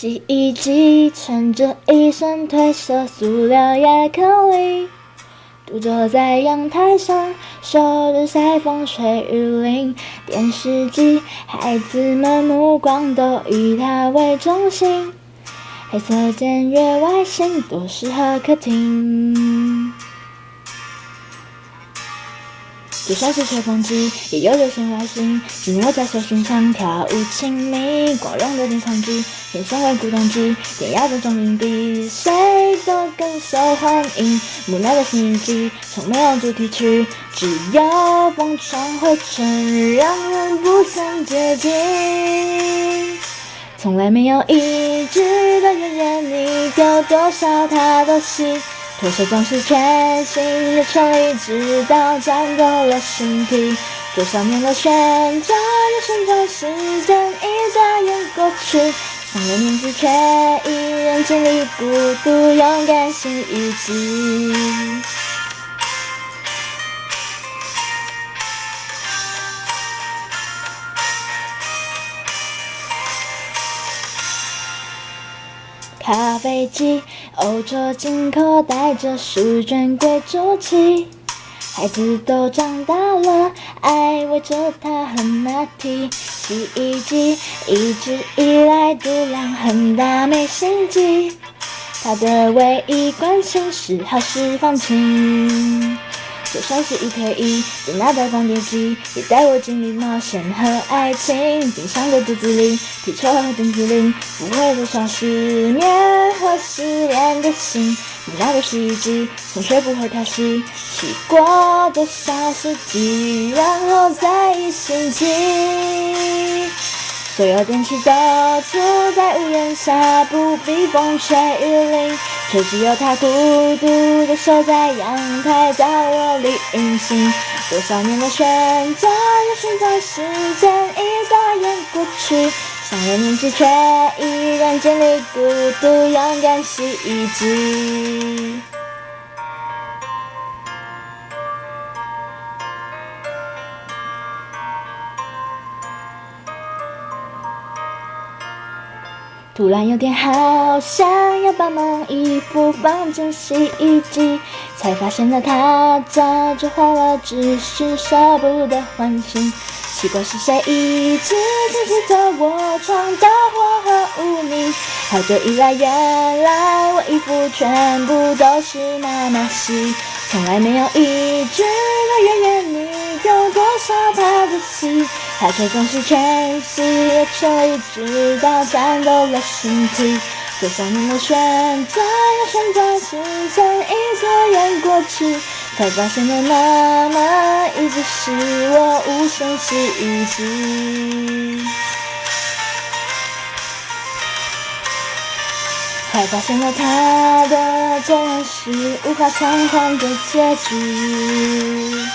洗衣机，穿着一身褪色塑料压克力，独坐在阳台上，受日晒风吹雨淋。电视机，孩子们目光都以他为中心，黑色简约外型，多适合客厅。就算是吹风机，也有流线外型，紧握在手心，像跳舞亲密。光荣的电唱机，晋升为古董级，典雅的中音比谁都更受欢迎。木訥的洗衣机，从没有主题曲，只有风霜灰尘，让人不想接近。从来没有一句的怨言，你丢多少它都洗。退色总是全新的权利，直到战斗了身体。多少年的旋转又旋转，时间一眨眼过去，上了年纪却依然经历孤独，勇敢洗衣机。咖啡机，欧洲进口，带着书卷贵族气。孩子都长大了，爱围着它很拿铁。洗衣机一直以来度量很大，没心机。它的唯一关心是好事放晴。就算是一推一，最大的光碟机，也带我经历冒险和爱情。冰箱的肚子里，皮球和冰淇淋，不会多少失眠和失恋的心。木訥的洗衣机，从学不会淘洗，洗过多少世纪，然后再一心机。所有电器都住在屋檐下，不必风吹雨淋，却只有它孤独地守在阳台角落里运行。多少年的旋转又旋转，时间一眨眼过去，上了年纪却依然经历孤独，勇敢洗衣机。突然有点好想要把梦衣服放进洗衣机，才发现了它早就坏了，只是舍不得换新。奇怪是谁一直监视着我闯大祸和污泥，好久以来原来我衣服全部都是妈妈洗，从来没有一句的怨言，你丢多少它都洗，它却总是全洗又全力，直到战斗了身体。多少年的旋转又旋转，时间一眨眼过去，才发现了妈妈一直是我无声洗衣机，才发现了她的这样是无法偿还的结局，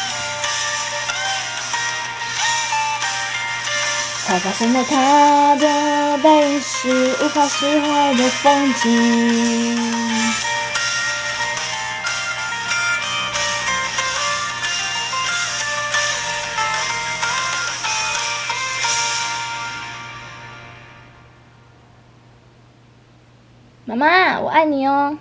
才发现了她的背影是无法释怀的风景。妈妈，我爱你哦。